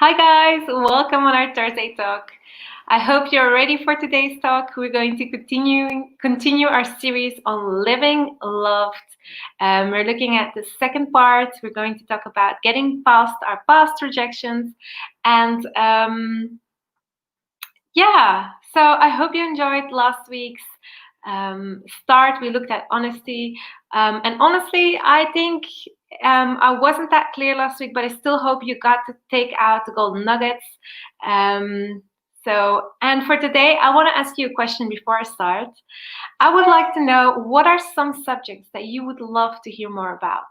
Hi guys, welcome on our Thursday talk. I hope you're ready for today's talk. We're going to continue our series on living loved. We're looking at the second part. We're going to talk about getting past our past rejections, and so I hope you enjoyed last week's start. We looked at honesty, and honestly, I think I wasn't that clear last week, but I still hope you got to take out the golden nuggets. And for today, I want to ask you a question before I start. I would like to know, what are some subjects that you would love to hear more about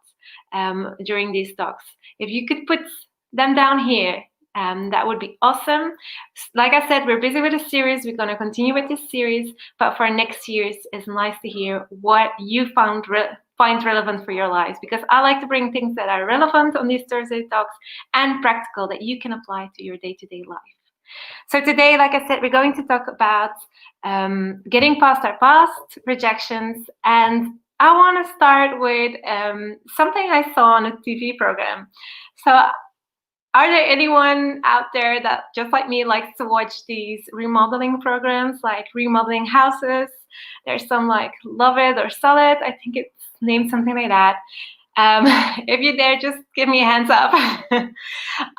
during these talks? If you could put them down here, that would be awesome. Like I said, we're busy with a series. We're going to continue with this series, but for next series, it's nice to hear what you find relevant for your lives, because I like to bring things that are relevant on these Thursday talks and practical that you can apply to your day-to-day life. So today, like I said, we're going to talk about getting past our past rejections, and I want to start with something I saw on a TV program. So are there anyone out there that, just like me, likes to watch these remodeling programs, like remodeling houses? There's some like Love It or Sell It. I think it's named something like that. If you're there, just give me a hands up.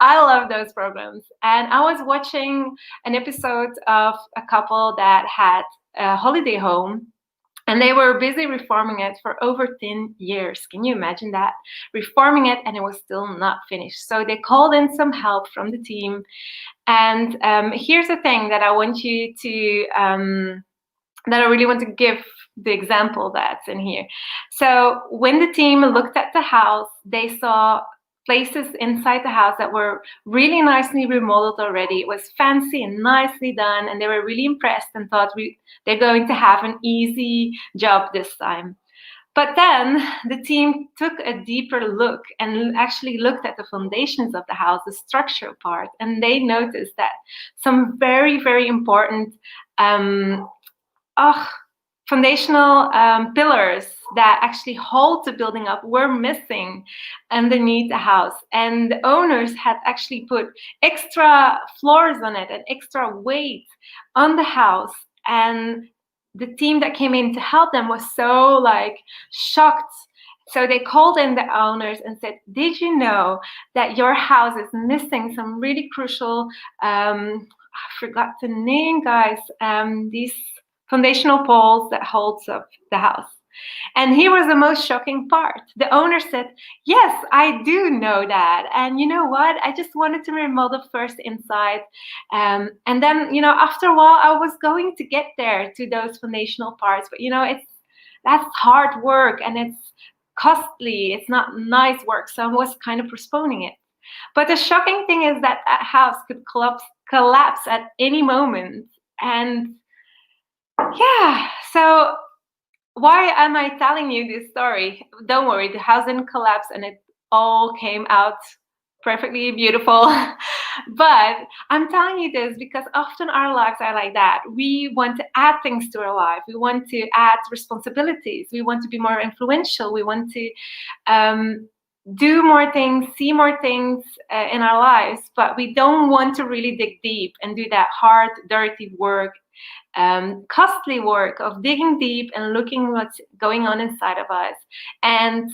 I love those programs. And I was watching an episode of a couple that had a holiday home, and they were busy reforming it for over 10 years. Can you imagine that? Reforming it, and it was still not finished. So they called in some help from the team. And here's the thing that I want you to, that I really want to give the example that's in here. So when the team looked at the house, they saw places inside the house that were really nicely remodeled already. It was fancy and nicely done, and they were really impressed and thought they're going to have an easy job this time. But then the team took a deeper look and actually looked at the foundations of the house, the structural part, and they noticed that some very, very important foundational pillars that actually hold the building up were missing underneath the house. And the owners had actually put extra floors on it and extra weight on the house. And the team that came in to help them was so shocked. So they called in the owners and said, did you know that your house is missing some really crucial, I forgot the name, guys, these foundational poles that holds up the house. And here was the most shocking part. The owner said, yes, I do know that. And you know what? I just wanted to remodel first inside. And then, after a while, I was going to get there to those foundational parts. But, that's hard work, and it's costly. It's not nice work. So I was kind of postponing it. But the shocking thing is that house could collapse at any moment. And so why am I telling you this story? Don't worry, the house didn't collapse and it all came out perfectly beautiful. But I'm telling you this because often our lives are like that. We want to add things to our life. We want to add responsibilities. We want to be more influential. We want to do more things, see more things in our lives, but we don't want to really dig deep and do that hard, dirty work, costly work of digging deep and looking what's going on inside of us, and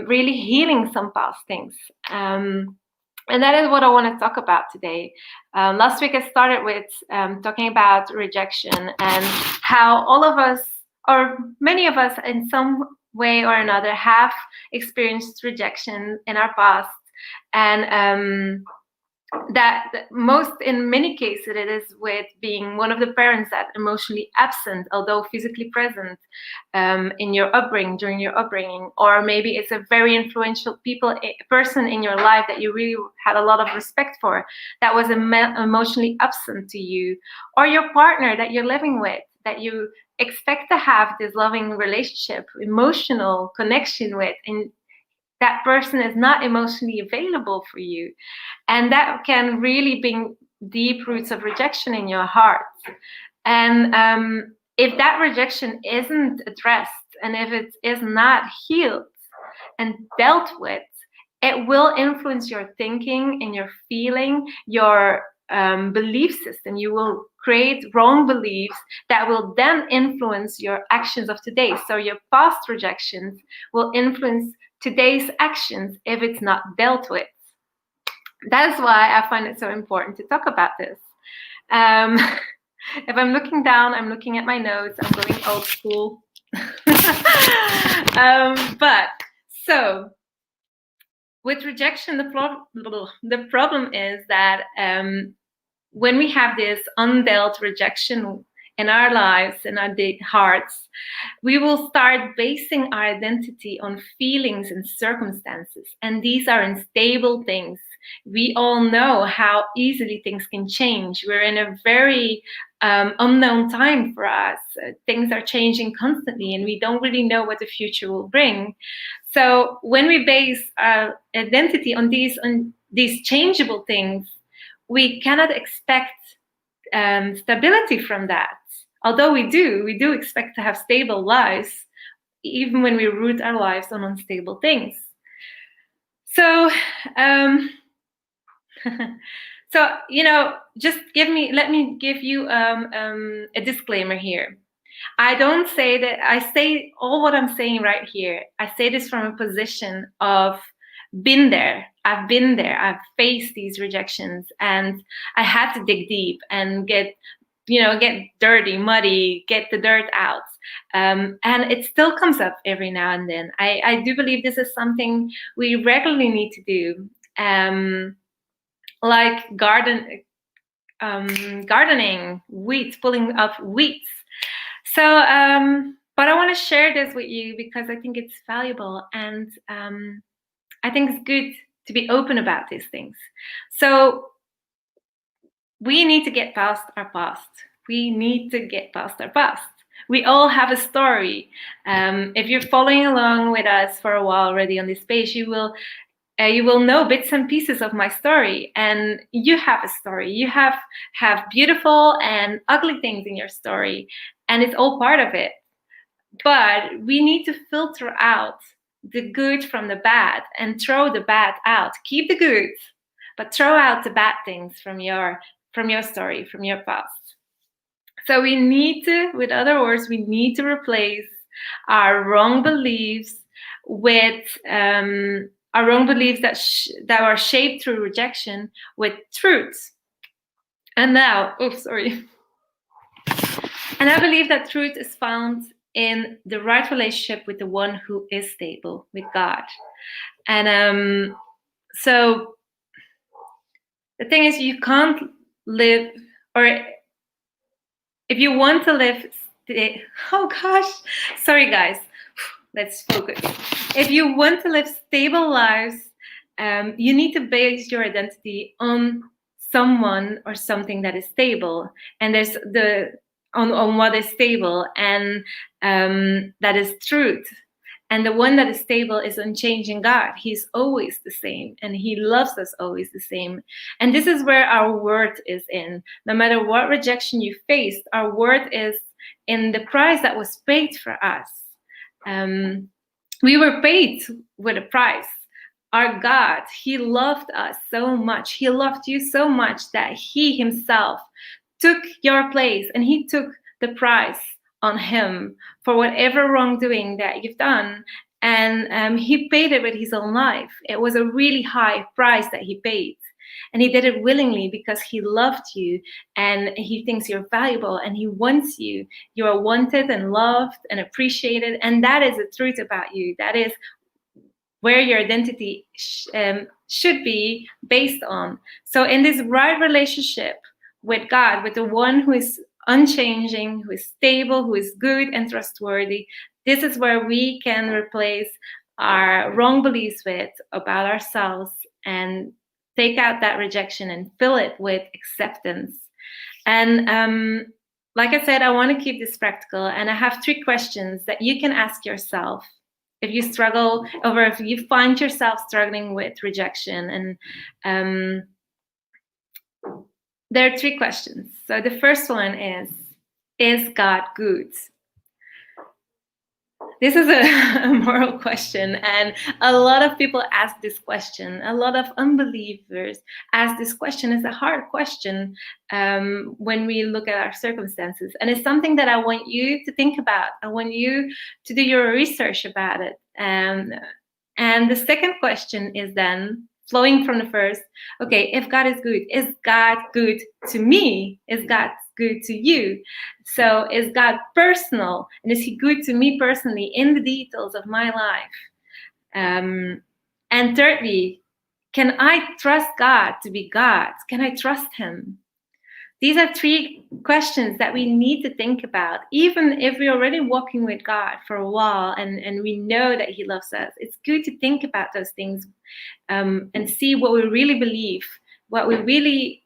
really healing some past things. And that is what I want to talk about today. Last week I started with talking about rejection and how all of us, or many of us in some way or another, have experienced rejection in our past, and that in many cases it is with being one of the parents that emotionally absent, although physically present in your upbringing, during your upbringing. Or maybe it's a very influential person in your life that you really had a lot of respect for that was emotionally absent to you, or your partner that you're living with, that you expect to have this loving relationship, emotional connection with, and that person is not emotionally available for you. And that can really bring deep roots of rejection in your heart. And if that rejection isn't addressed, and if it is not healed and dealt with, it will influence your thinking and your feeling, your belief system. You will create wrong beliefs that will then influence your actions of today. So your past rejections will influence today's actions if it's not dealt with. That is why I find it so important to talk about this. Um, if I'm looking down, I'm looking at my notes, I'm going old school. But so with rejection, the problem is that when we have this undealt rejection in our lives, in our hearts, we will start basing our identity on feelings and circumstances. And these are unstable things. We all know how easily things can change. We're in a very unknown time for us. Things are changing constantly, and we don't really know what the future will bring. So when we base our identity on these changeable things, we cannot expect stability from that. Although we do expect to have stable lives, even when we root our lives on unstable things. So, so just let me give you a disclaimer here. I don't say that, I say all what I'm saying right here. I say this from a position of been there. I've been there. I've faced these rejections, and I had to dig deep and get dirty, muddy, get the dirt out. And it still comes up every now and then. I do believe this is something we regularly need to do. Like gardening, weeds, pulling up weeds. So, but I want to share this with you because I think it's valuable, and I think it's good to be open about these things. So we need to get past our past. We need to get past our past. We all have a story. If you're following along with us for a while already on this page, you will know bits and pieces of my story, and you have a story. You have beautiful and ugly things in your story, and it's all part of it. But we need to filter out the good from the bad and throw the bad out. Keep the good, but throw out the bad things from your story, from your past. So we need to, with other words, we need to replace our wrong beliefs with our wrong beliefs that are shaped through rejection with truths. And now, And I believe that truth is found in the right relationship with the one who is stable, with God. And so the thing is, you can't live, or if you want to live, oh gosh, sorry guys, let's focus. If you want to live stable lives, you need to base your identity on someone or something that is stable. And there's on what is stable, and that is truth. And the one that is stable is unchanging God. He's always the same, and he loves us always the same. And this is where our worth is in. No matter what rejection you faced, our worth is in the price that was paid for us. We were paid with a price. Our God, he loved us so much. He loved you so much that he himself took your place, and he took the price on him for whatever wrongdoing that you've done. And he paid it with his own life. It was a really high price that he paid. And he did it willingly because he loved you, and he thinks you're valuable, and he wants you. You are wanted and loved and appreciated. And that is the truth about you. That is where your identity should be based on. So in this right relationship with God, with the one who is unchanging, who is stable, who is good and trustworthy, this is where we can replace our wrong beliefs with about ourselves and take out that rejection and fill it with acceptance. And like I said, I want to keep this practical, and I have 3 questions that you can ask yourself if you struggle, or if you find yourself struggling with rejection. And there are 3 questions. So the first one is God good? This is a moral question, and a lot of people ask this question. A lot of unbelievers ask this question. It's a hard question when we look at our circumstances, and it's something that I want you to think about. I want you to do your research about it. And the second question is then flowing from the first. Okay, if God is good, is God good to me? Is God good to you? So is God personal? And is he good to me personally in the details of my life? And thirdly, can I trust God to be God? Can I trust him? These are three questions that we need to think about. Even if we're already walking with God for a while and we know that he loves us, it's good to think about those things and see what we really believe, what we really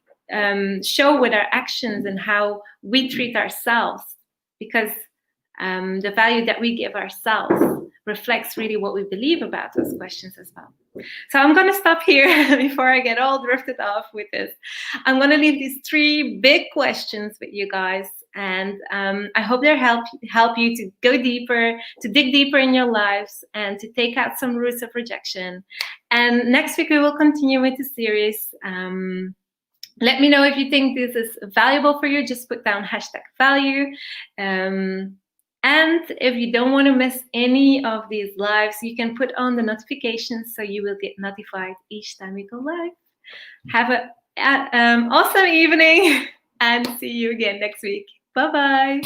show with our actions and how we treat ourselves, because the value that we give ourselves reflects really what we believe about those questions as well. So I'm going to stop here before I get all drifted off with this. I'm going to leave these three big questions with you guys, and I hope they help you to go deeper, to dig deeper in your lives, and to take out some roots of rejection. And next week we will continue with the series. Let me know if you think this is valuable for you. Just put down #value. And if you don't want to miss any of these lives, you can put on the notifications so you will get notified each time we go live. Have an awesome evening and see you again next week. Bye-bye.